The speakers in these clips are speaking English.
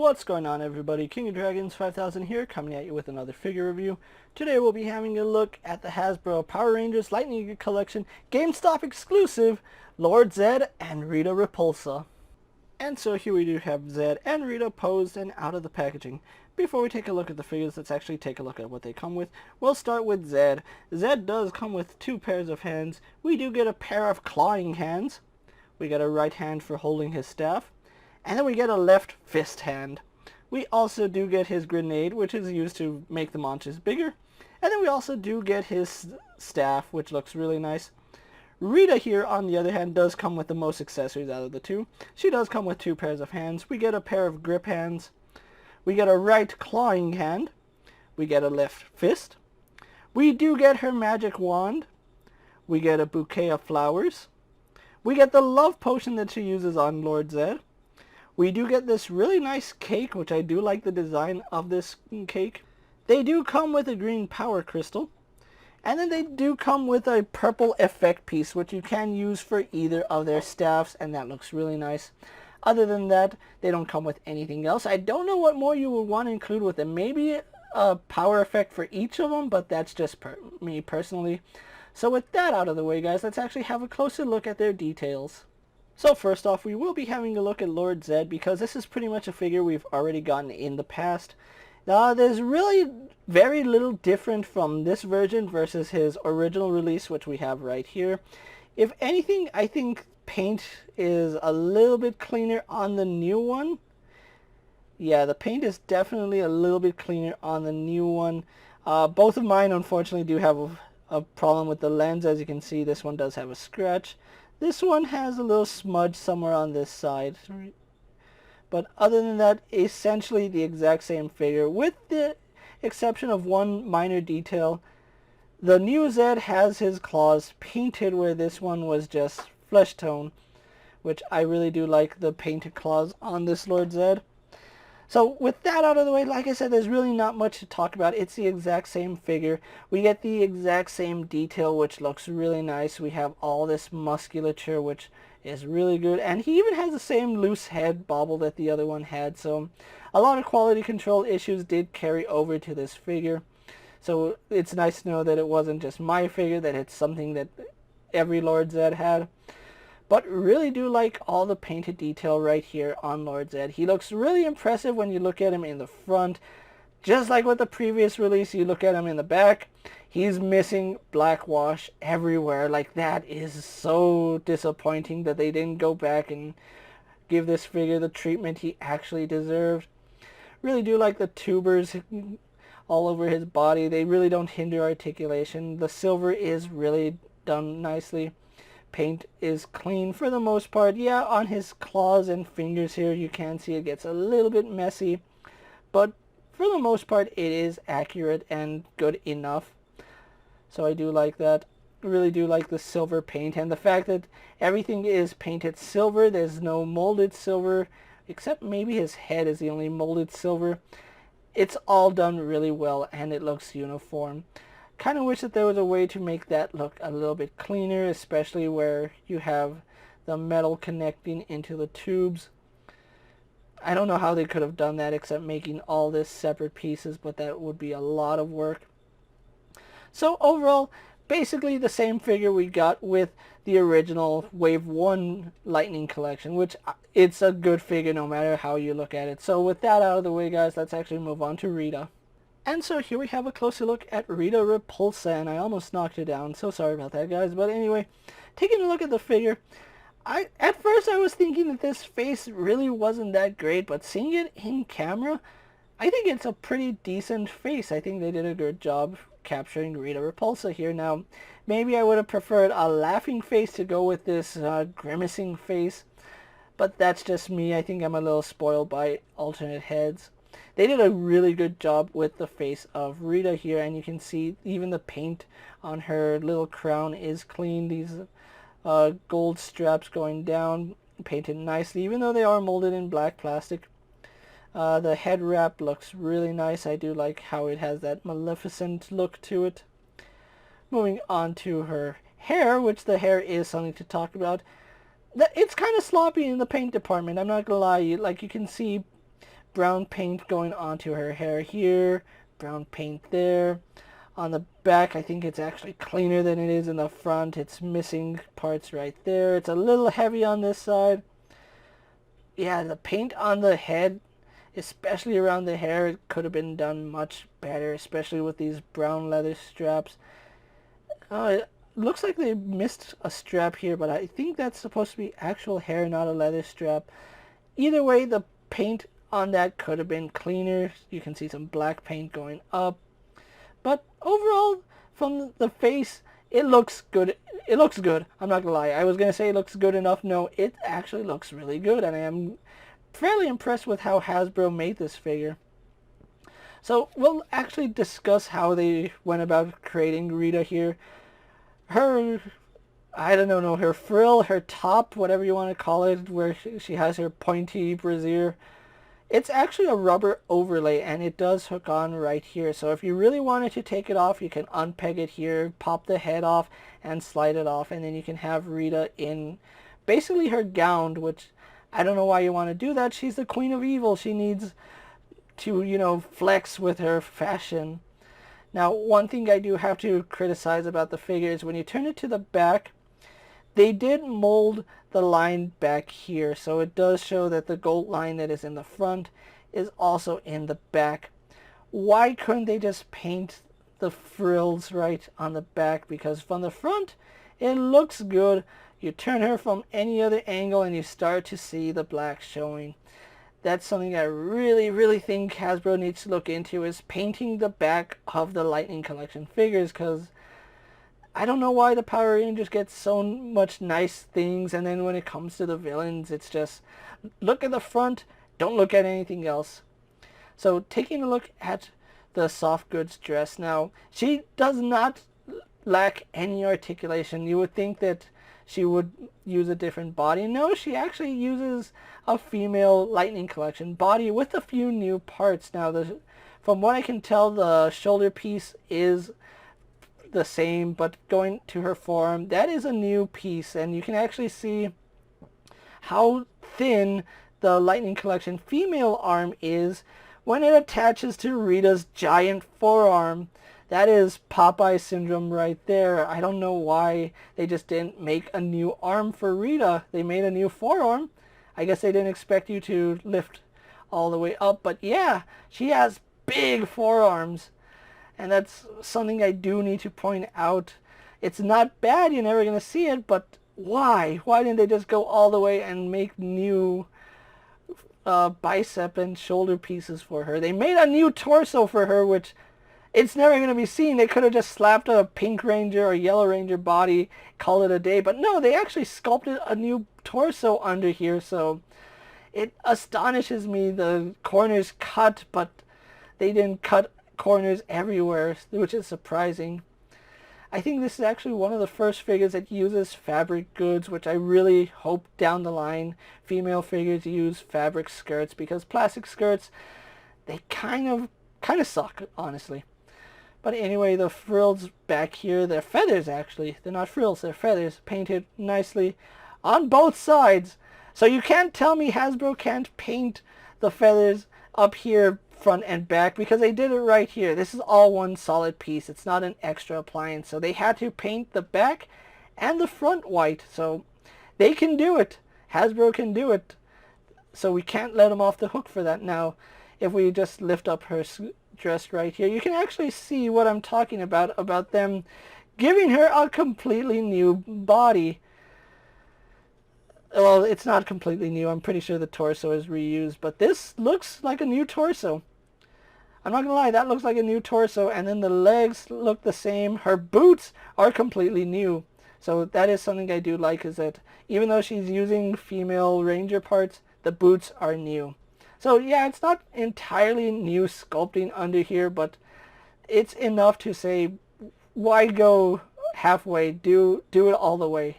What's going on, everybody? King of Dragons 5000 here, coming at you with another figure review. Today we'll be having a look at the Hasbro Power Rangers Lightning Collection Gamestop exclusive Lord Zedd and Rita Repulsa. And so here we do have Zedd and Rita posed and out of the packaging. Before we take a look at the figures, let's actually take a look at what they come with. We'll start with Zedd. Zedd does come with two pairs of hands. We do get a pair of clawing hands. We get a right hand for holding his staff. And then we get a left fist hand. We also do get his grenade, which is used to make the monsters bigger. And then we also do get his staff, which looks really nice. Rita here, on the other hand, does come with the most accessories out of the two. She does come with two pairs of hands. We get a pair of grip hands. We get a right clawing hand. We get a left fist. We do get her magic wand. We get a bouquet of flowers. We get the love potion that she uses on Lord Zedd. We do get this really nice cake, which I do like the design of this cake. They do come with a green power crystal. And then they do come with a purple effect piece, which you can use for either of their staffs, and that looks really nice. Other than that, they don't come with anything else. I don't know what more you would want to include with them. Maybe a power effect for each of them, but that's just me personally. So with that out of the way, guys, let's actually have a closer look at their details. So first off, we will be having a look at Lord Zedd, because this is pretty much a figure we've already gotten in the past. There's really very little different from this version versus his original release, which we have right here. If anything, I think paint is a little bit cleaner on the new one. Yeah, the paint is definitely a little bit cleaner on the new one. Both of mine, unfortunately, do have a problem with the lens. As you can see, this one does have a scratch. This one has a little smudge somewhere on this side. But other than that, essentially the exact same figure, with the exception of one minor detail. The new Zedd has his claws painted, where this one was just flesh tone, which I really do like the painted claws on this Lord Zedd. So with that out of the way, like I said, there's really not much to talk about. It's the exact same figure. We get the exact same detail, which looks really nice. We have all this musculature, which is really good. And he even has the same loose head bobble that the other one had. So a lot of quality control issues did carry over to this figure. So it's nice to know that it wasn't just my figure, that it's something that every Lord Zedd had. But really do like all the painted detail right here on Lord Zedd. He looks really impressive when you look at him in the front. Just like with the previous release, you look at him in the back, he's missing black wash everywhere. Like, that is so disappointing that they didn't go back and give this figure the treatment he actually deserved. Really do like the tubers all over his body. They really don't hinder articulation. The silver is really done nicely. Paint is clean for the most part. Yeah, on his claws and fingers here, you can see it gets a little bit messy. But for the most part, it is accurate and good enough. So I do like that. Really do like the silver paint. And the fact that everything is painted silver. There's no molded silver. Except maybe his head is the only molded silver. It's all done really well, and it looks uniform. Kind of wish that there was a way to make that look a little bit cleaner, especially where you have the metal connecting into the tubes. I don't know how they could have done that except making all this separate pieces, but that would be a lot of work. So overall, basically the same figure we got with the original Wave 1 Lightning Collection, which it's a good figure no matter how you look at it. So with that out of the way, guys, let's actually move on to Rita. And so here we have a closer look at Rita Repulsa, and I almost knocked it down, so sorry about that, guys. But anyway, taking a look at the figure, at first I was thinking that this face really wasn't that great, but seeing it in camera, I think it's a pretty decent face. I think they did a good job capturing Rita Repulsa here. Now, maybe I would have preferred a laughing face to go with this grimacing face, but that's just me. I think I'm a little spoiled by alternate heads. They did a really good job with the face of Rita here, and you can see even the paint on her little crown is clean. These gold straps going down, painted nicely, even though they are molded in black plastic. The head wrap looks really nice. I do like how it has that Maleficent look to it. Moving on to her hair, which the hair is something to talk about. It's kind of sloppy in the paint department, I'm not gonna lie. Like, you can see brown paint going onto her hair here, brown paint there. On the back, I think it's actually cleaner than it is in the front. It's missing parts right there. It's a little heavy on this side. Yeah, the paint on the head, especially around the hair, it could have been done much better, especially with these brown leather straps. It looks like they missed a strap here, but I think that's supposed to be actual hair, not a leather strap. Either way, the paint on that could have been cleaner. You can see some black paint going up. But overall, from the face, it looks good. It looks good. I'm not gonna lie. I was gonna say it looks good enough. No, it actually looks really good, and I am fairly impressed with how Hasbro made this figure. So we'll actually discuss how they went about creating Rita here. Her, I don't know, her frill, her top, whatever you want to call it, where she has her pointy brassiere. It's actually a rubber overlay, and it does hook on right here. So if you really wanted to take it off, you can unpeg it here, pop the head off, and slide it off. And then you can have Rita in basically her gown, which I don't know why you want to do that. She's the Queen of Evil. She needs to, you know, flex with her fashion. Now, one thing I do have to criticize about the figure is when you turn it to the back, they did mold the line back here, so it does show that the gold line that is in the front is also in the back. Why couldn't they just paint the frills right on the back? Because from the front, it looks good. You turn her from any other angle and you start to see the black showing. That's something I really think Hasbro needs to look into, is painting the back of the Lightning Collection figures, because I don't know why the Power Rangers get so much nice things, and then when it comes to the villains, it's just look at the front, don't look at anything else. So taking a look at the soft goods dress now, she does not lack any articulation. You would think that she would use a different body. No, she actually uses a female Lightning Collection body with a few new parts. Now, from what I can tell, the shoulder piece is the same, but going to her forearm, that is a new piece, and you can actually see how thin the Lightning Collection female arm is when it attaches to Rita's giant forearm. That is Popeye syndrome right there. I don't know why they just didn't make a new arm for Rita. They made a new forearm. I guess they didn't expect you to lift all the way up, but yeah, she has big forearms. And that's something I do need to point out. It's not bad, you're never going to see it, but why? Why didn't they just go all the way and make new bicep and shoulder pieces for her? They made a new torso for her, which it's never going to be seen. They could have just slapped a Pink Ranger or Yellow Ranger body, called it a day. But no, they actually sculpted a new torso under here, so it astonishes me. The corners cut, but they didn't cut corners everywhere, which is surprising. I think this is actually one of the first figures that uses fabric goods, which I really hope down the line female figures use fabric skirts, because plastic skirts, they kind of suck, honestly. But anyway, the frills back here, they're feathers actually. They're not frills, they're feathers, painted nicely on both sides. So you can't tell me Hasbro can't paint the feathers up here front and back, because they did it right here. This is all one solid piece. It's not an extra appliance. So they had to paint the back and the front white. So they can do it. Hasbro can do it. So we can't let them off the hook for that. Now, if we just lift up her dress right here, you can actually see what I'm talking about them giving her a completely new body. Well, it's not completely new. I'm pretty sure the torso is reused, but this looks like a new torso. I'm not gonna lie, that looks like a new torso, and then the legs look the same. Her boots are completely new. So that is something I do like, is that even though she's using female Ranger parts, the boots are new. So yeah, it's not entirely new sculpting under here, but it's enough to say, why go halfway? Do it all the way.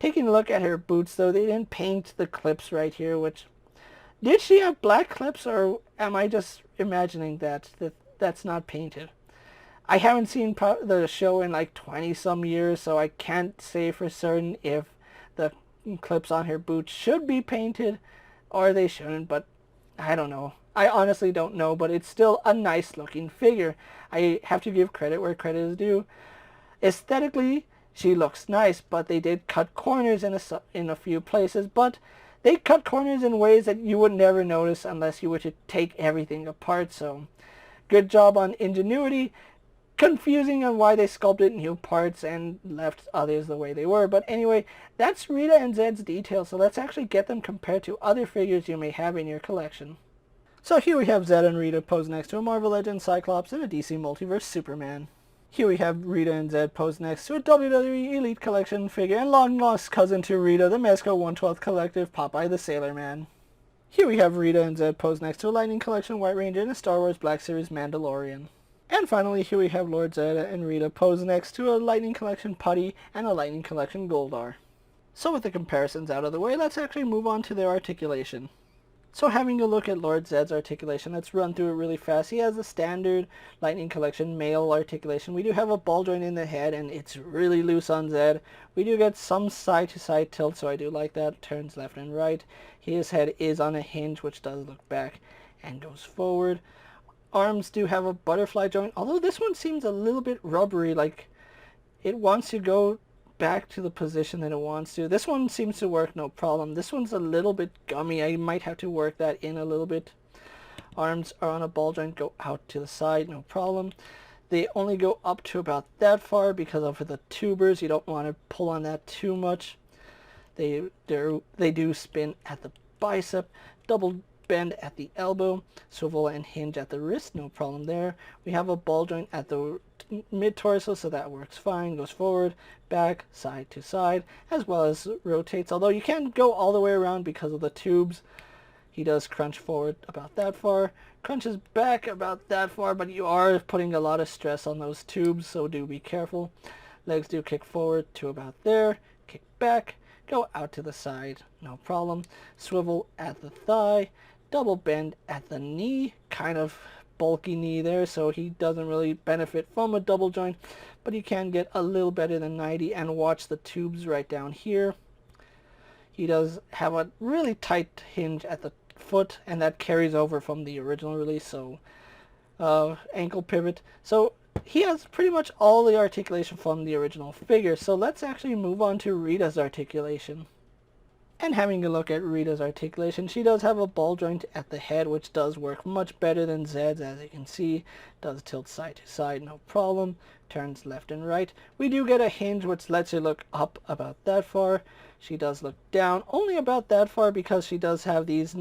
Taking a look at her boots, though, they didn't paint the clips right here, which... Did she have black clips, or am I just imagining that's not painted? I haven't seen the show in like 20-some years, so I can't say for certain if the clips on her boots should be painted or they shouldn't, but I don't know. I honestly don't know, but it's still a nice looking figure. I have to give credit where credit is due. Aesthetically, she looks nice, but they did cut corners in a few places, but they cut corners in ways that you would never notice unless you were to take everything apart. So good job on ingenuity. Confusing on why they sculpted new parts and left others the way they were. But anyway, that's Rita and Zedd's details, so let's actually get them compared to other figures you may have in your collection. So here we have Zedd and Rita posed next to a Marvel Legends Cyclops and a DC Multiverse Superman. Here we have Rita and Zedd posed next to a WWE Elite Collection figure and long-lost cousin to Rita, the Mezco 1/12 Collective, Popeye the Sailor Man. Here we have Rita and Zedd posed next to a Lightning Collection White Ranger and a Star Wars Black Series Mandalorian. And finally, here we have Lord Zedd and Rita posed next to a Lightning Collection Putty and a Lightning Collection Goldar. So with the comparisons out of the way, let's actually move on to their articulation. So having a look at Lord Zedd's articulation, let's run through it really fast. He has the standard Lightning Collection male articulation. We do have a ball joint in the head, and it's really loose on Zedd. We do get some side-to-side tilt, so I do like that. Turns left and right. His head is on a hinge, which does look back and goes forward. Arms do have a butterfly joint, although this one seems a little bit rubbery, like it wants to go back to the position that it wants to. This one seems to work no problem. This one's a little bit gummy. I might have to work that in a little bit. Arms are on a ball joint, go out to the side, no problem. They only go up to about that far because of the tubers. You don't want to pull on that too much. They do spin at the bicep, double bend at the elbow, swivel and hinge at the wrist, no problem there. We have a ball joint at the mid-torso, so that works fine. Goes forward, back, side to side, as well as rotates, although you can't go all the way around because of the tubes. He does crunch forward about that far, crunches back about that far, but you are putting a lot of stress on those tubes, so do be careful. Legs do kick forward to about there, kick back, go out to the side, no problem. Swivel at the thigh, double bend at the knee, kind of bulky knee there, so he doesn't really benefit from a double joint, but he can get a little better than 90. And watch the tubes right down here. He does have a really tight hinge at the foot, and that carries over from the original release, so ankle pivot. So he has pretty much all the articulation from the original figure. So let's actually move on to Rita's articulation. And having a look at Rita's articulation, she does have a ball joint at the head, which does work much better than Zedd's, as you can see. Does tilt side to side, no problem. Turns left and right. We do get a hinge, which lets her look up about that far. She does look down only about that far because she does have these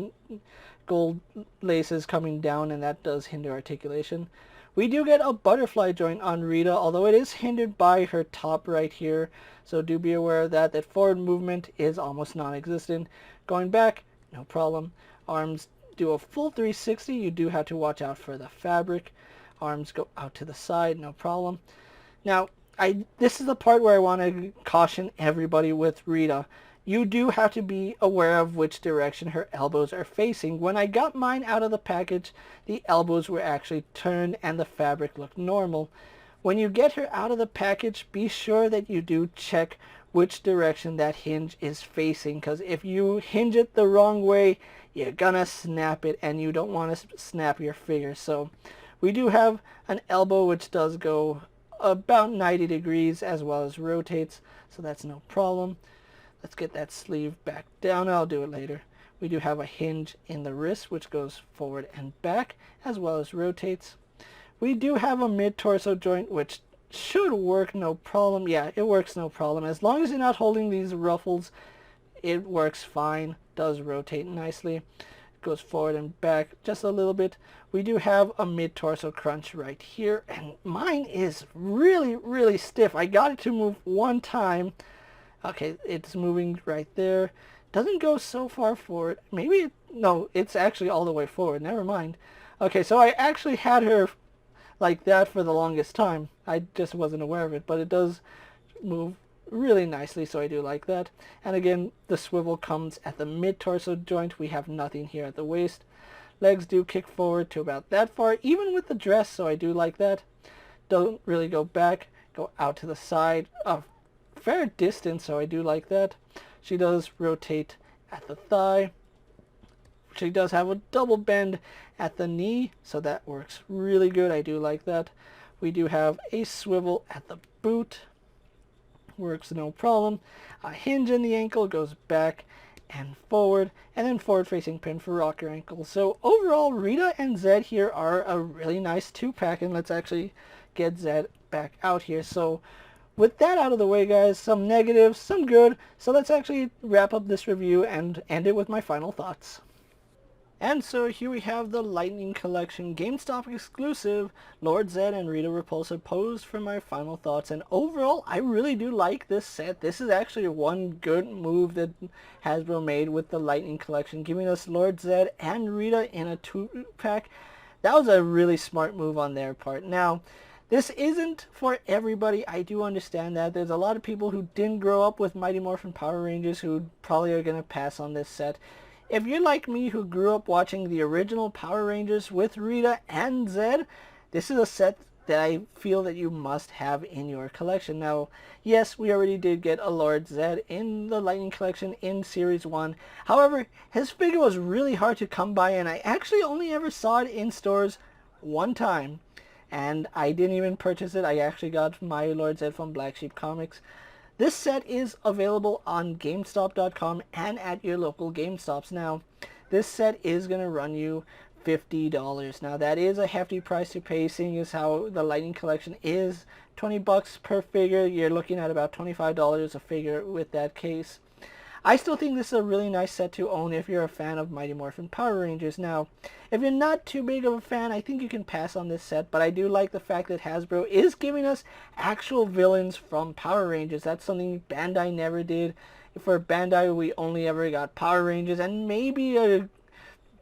gold laces coming down, and that does hinder articulation. We do get a butterfly joint on Rita, although it is hindered by her top right here. So do be aware of that. That forward movement is almost non-existent. Going back, no problem. Arms do a full 360. You do have to watch out for the fabric. Arms go out to the side, no problem. Now, this is the part where I want to caution everybody with Rita. You do have to be aware of which direction her elbows are facing. When I got mine out of the package, the elbows were actually turned and the fabric looked normal. When you get her out of the package, be sure that you do check which direction that hinge is facing, because if you hinge it the wrong way, you're gonna snap it, and you don't want to snap your figure. So we do have an elbow which does go about 90 degrees as well as rotates, so that's no problem. Let's get that sleeve back down. I'll do it later. We do have a hinge in the wrist which goes forward and back as well as rotates. We do have a mid-torso joint which should work no problem. Yeah, it works no problem. As long as you're not holding these ruffles, it works fine. Does rotate nicely. Goes forward and back just a little bit. We do have a mid-torso crunch right here, and mine is really, really stiff. I got it to move one time. Okay, it's moving right there. Doesn't go so far forward. Maybe, no, it's actually all the way forward. Never mind. Okay, so I actually had her like that for the longest time. I just wasn't aware of it, but it does move really nicely, so I do like that. And again, the swivel comes at the mid-torso joint. We have nothing here at the waist. Legs do kick forward to about that far, even with the dress, so I do like that. Don't really go back, go out to the side a fair distance, so I do like that. She does rotate at the thigh. actually does have a double bend at the knee, so that works really good. I do like that. We do have a swivel at the boot. Works no problem. A hinge in the ankle, goes back and forward, and then forward facing pin for rocker ankle. So overall, Rita and Zedd here are a really nice 2-pack, and let's actually get Zedd back out here. So with that out of the way, guys, some negatives, some good. So let's actually wrap up this review and end it with my final thoughts. And so here we have the Lightning Collection GameStop exclusive Lord Zedd and Rita Repulsa posed for my final thoughts. And overall, I really do like this set. This is actually one good move that Hasbro made with the Lightning Collection, giving us Lord Zedd and Rita in a 2-pack. That was a really smart move on their part. Now, this isn't for everybody. I do understand that. There's a lot of people who didn't grow up with Mighty Morphin Power Rangers who probably are going to pass on this set. If you're like me who grew up watching the original Power Rangers with Rita and Zedd, this is a set that I feel that you must have in your collection. Now, yes, we already did get a Lord Zedd in the Lightning Collection in Series 1. However, his figure was really hard to come by, and I actually only ever saw it in stores one time. And I didn't even purchase it. I actually got my Lord Zedd from Black Sheep Comics. This set is available on Gamestop.com and at your local GameStops. Now, this set is going to run you $50. Now, that is a hefty price to pay, seeing as how the Lightning Collection is $20 per figure. You're looking at about $25 a figure with that case. I still think this is a really nice set to own if you're a fan of Mighty Morphin Power Rangers. Now, if you're not too big of a fan, I think you can pass on this set, but I do like the fact that Hasbro is giving us actual villains from Power Rangers. That's something Bandai never did. For Bandai, we only ever got Power Rangers and maybe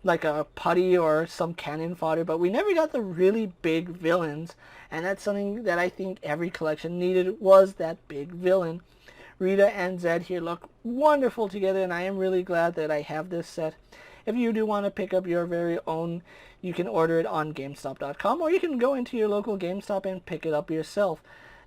like a putty or some cannon fodder, but we never got the really big villains, and that's something that I think every collection needed, was that big villain. Rita and Zedd here look wonderful together, and I am really glad that I have this set. If you do want to pick up your very own, you can order it on GameStop.com, or you can go into your local GameStop and pick it up yourself.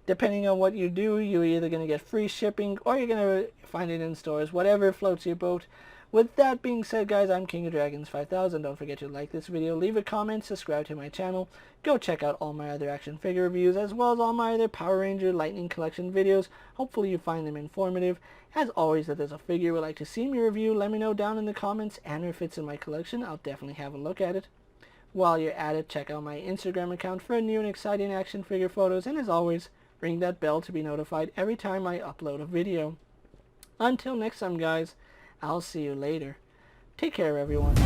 Depending on what you do, you're either going to get free shipping, or you're going to find it in stores, whatever floats your boat. With that being said, guys, I'm KingofDragons 5000. Don't forget to like this video, leave a comment, subscribe to my channel. Go check out all my other action figure reviews, as well as all my other Power Ranger Lightning Collection videos. Hopefully you find them informative. As always, if there's a figure you would like to see me review, let me know down in the comments, and if it's in my collection, I'll definitely have a look at it. While you're at it, check out my Instagram account for new and exciting action figure photos, and as always, ring that bell to be notified every time I upload a video. Until next time, guys, I'll see you later. Take care, everyone.